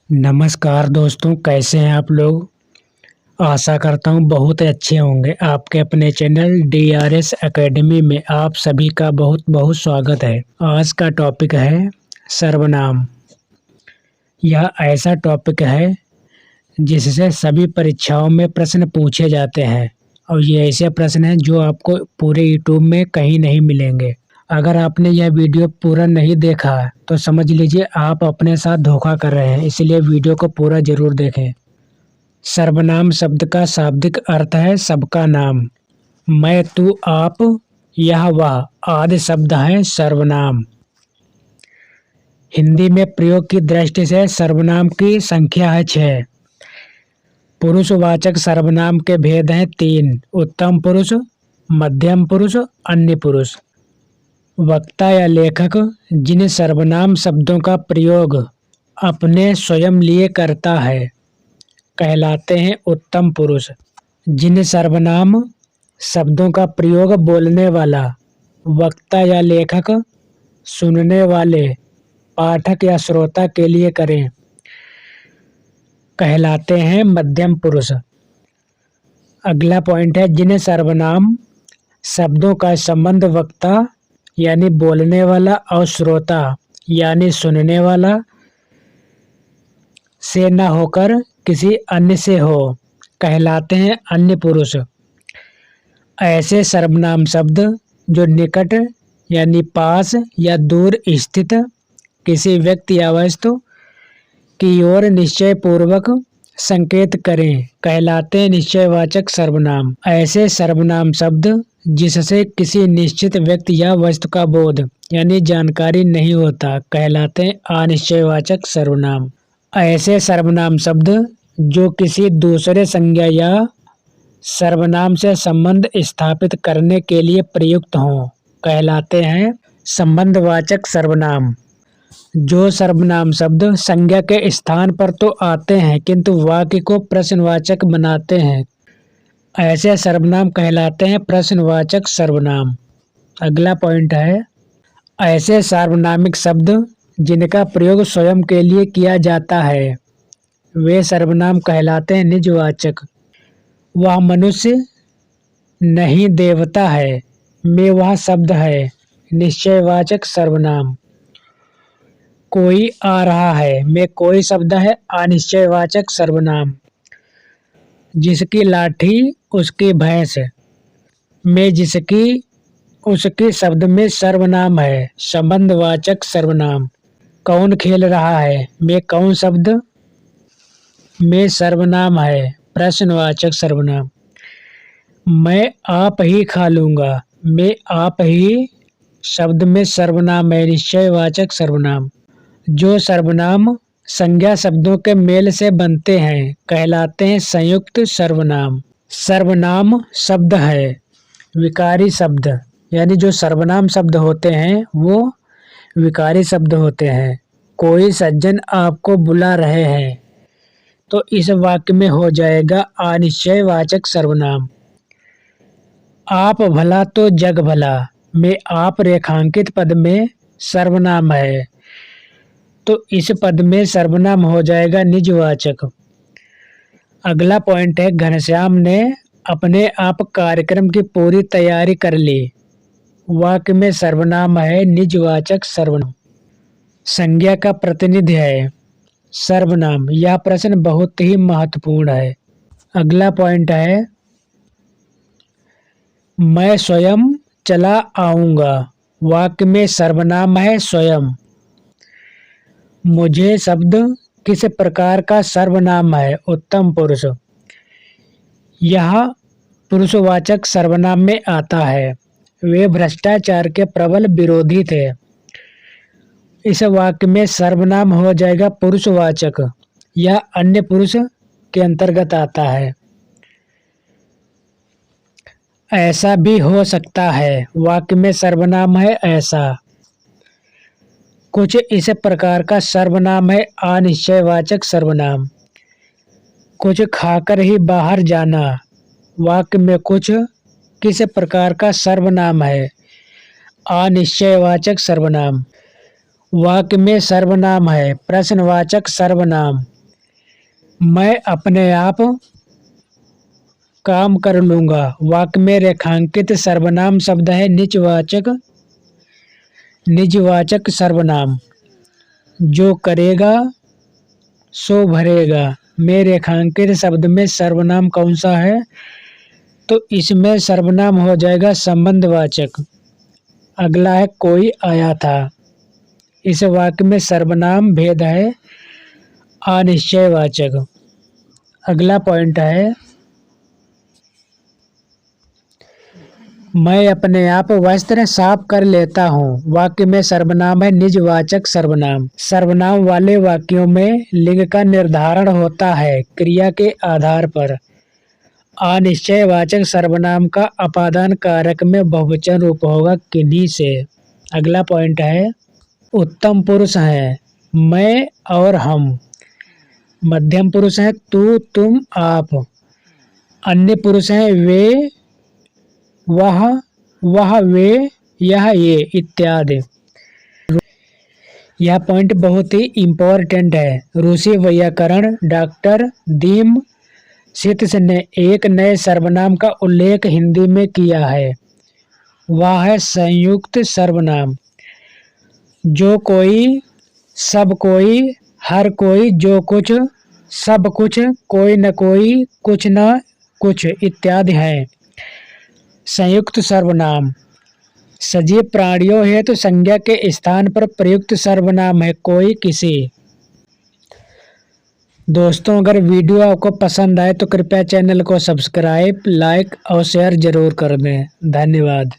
नमस्कार दोस्तों, कैसे हैं आप लोग। आशा करता हूँ बहुत अच्छे होंगे। आपके अपने चैनल DRS एकेडमी में आप सभी का बहुत बहुत स्वागत है। आज का टॉपिक है सर्वनाम। यह ऐसा टॉपिक है जिससे सभी परीक्षाओं में प्रश्न पूछे जाते हैं और ये ऐसे प्रश्न हैं जो आपको पूरे यूट्यूब में कहीं नहीं मिलेंगे। अगर आपने यह वीडियो पूरा नहीं देखा तो समझ लीजिए आप अपने साथ धोखा कर रहे हैं, इसलिए वीडियो को पूरा जरूर देखें। सर्वनाम शब्द का शाब्दिक अर्थ है सबका नाम। मैं, तू, आप, यह, वह आदि शब्द हैं सर्वनाम। हिंदी में प्रयोग की दृष्टि से सर्वनाम की संख्या है 6। पुरुषवाचक सर्वनाम के भेद हैं 3: उत्तम पुरुष, मध्यम पुरुष, अन्य पुरुष। वक्ता या लेखक जिन सर्वनाम शब्दों का प्रयोग अपने स्वयं लिए करता है कहलाते हैं उत्तम पुरुष। जिन सर्वनाम शब्दों का प्रयोग बोलने वाला वक्ता या लेखक सुनने वाले पाठक या श्रोता के लिए करें कहलाते हैं मध्यम पुरुष। अगला पॉइंट है जिन सर्वनाम शब्दों का संबंध वक्ता यानी बोलने वाला और श्रोता यानी सुनने वाला से न होकर किसी अन्य से हो कहलाते हैं अन्य पुरुष। ऐसे सर्वनाम शब्द जो निकट यानी पास या दूर स्थित किसी व्यक्ति या वस्तु की ओर निश्चय पूर्वक संकेत करें कहलाते हैं निश्चयवाचक सर्वनाम। ऐसे सर्वनाम शब्द जिससे किसी निश्चित व्यक्ति या वस्तु का बोध यानी जानकारी नहीं होता कहलाते हैं अनिश्चयवाचक सर्वनाम। ऐसे सर्वनाम शब्द जो किसी दूसरे संज्ञा या सर्वनाम से संबंध स्थापित करने के लिए प्रयुक्त हों कहलाते हैं संबंधवाचक सर्वनाम। जो सर्वनाम शब्द संज्ञा के स्थान पर तो आते हैं किंतु वाक्य को प्रश्नवाचक बनाते हैं ऐसे सर्वनाम कहलाते हैं प्रश्नवाचक सर्वनाम। अगला पॉइंट है ऐसे सार्वनामिक शब्द जिनका प्रयोग स्वयं के लिए किया जाता है वे सर्वनाम कहलाते हैं निजवाचक। वह मनुष्य नहीं देवता है, में वह शब्द है निश्चयवाचक सर्वनाम। कोई आ रहा है, में कोई शब्द है अनिश्चयवाचक सर्वनाम। जिसकी लाठी उसकी भैंस, में जिसकी उसके शब्द में सर्वनाम है संबंधवाचक सर्वनाम। कौन खेल रहा है, में कौन शब्द में सर्वनाम है प्रश्नवाचक सर्वनाम। मैं आप ही खा लूंगा, में आप ही शब्द में सर्वनाम है निश्चयवाचक सर्वनाम। जो सर्वनाम संज्ञा शब्दों के मेल से बनते हैं कहलाते हैं संयुक्त सर्वनाम। सर्वनाम शब्द है विकारी शब्द, यानी जो सर्वनाम शब्द होते हैं वो विकारी शब्द होते हैं। कोई सज्जन आपको बुला रहे हैं तो इस वाक्य में हो जाएगा अनिश्चयवाचक सर्वनाम। आप भला तो जग भला, में आप रेखांकित पद में सर्वनाम है तो इस पद में सर्वनाम हो जाएगा निजवाचक। अगला पॉइंट है घनश्याम ने अपने आप कार्यक्रम की पूरी तैयारी कर ली। वाक्य में सर्वनाम है निजवाचक सर्वनाम। संज्ञा का प्रतिनिधि है सर्वनाम। यह प्रश्न बहुत ही महत्वपूर्ण है। अगला पॉइंट है मैं स्वयं चला आऊंगा। वाक्य में सर्वनाम है स्वयं। मुझे शब्द किस प्रकार का सर्वनाम है उत्तम पुरुष। यह पुरुषवाचक सर्वनाम में आता है। वे भ्रष्टाचार के प्रबल विरोधी थे। इस वाक्य में सर्वनाम हो जाएगा पुरुषवाचक। यह अन्य पुरुष के अंतर्गत आता है। ऐसा भी हो सकता है, वाक्य में सर्वनाम है ऐसा। कुछ इस प्रकार का सर्वनाम है अनिश्चयवाचक सर्वनाम। कुछ खाकर ही बाहर जाना। वाक्य में कुछ किस प्रकार का सर्वनाम है अनिश्चयवाचक सर्वनाम। वाक्य में सर्वनाम है प्रश्नवाचक सर्वनाम। मैं अपने आप काम कर लूँगा। वाक्य में रेखांकित सर्वनाम शब्द है निजवाचक सर्वनाम। जो करेगा सो भरेगा में रेखांकित शब्द में सर्वनाम कौन सा है? तो इसमें सर्वनाम हो जाएगा संबंधवाचक। अगला है कोई आया था। इस वाक्य में सर्वनाम भेद है अनिश्चयवाचक। अगला पॉइंट है मैं अपने आप वस्त्र साफ कर लेता हूँ। वाक्य में सर्वनाम है निजवाचक सर्वनाम। सर्वनाम वाले वाक्यों में लिंग का निर्धारण होता है क्रिया के आधार पर। अनिश्चयवाचक सर्वनाम का अपादान कारक में बहुवचन रूप होगा किन्हीं से। अगला पॉइंट है उत्तम पुरुष है मैं और हम। मध्यम पुरुष है तू तुम आप। अन्य पुरुष है वे वह वे यह ये इत्यादि। यह पॉइंट बहुत ही इम्पोर्टेंट है। रूसी व्याकरण डॉक्टर दीम सित्स ने एक नए सर्वनाम का उल्लेख हिंदी में किया है। वह है संयुक्त सर्वनाम। जो कोई, सब कोई, हर कोई, जो कुछ, सब कुछ, कोई न कोई, कुछ न कुछ इत्यादि है। संयुक्त सर्वनाम सजीव प्राणियों हेतु संज्ञा के स्थान पर प्रयुक्त सर्वनाम है कोई किसी। दोस्तों अगर वीडियो आपको पसंद आए तो कृपया चैनल को सब्सक्राइब लाइक और शेयर जरूर कर दें। धन्यवाद।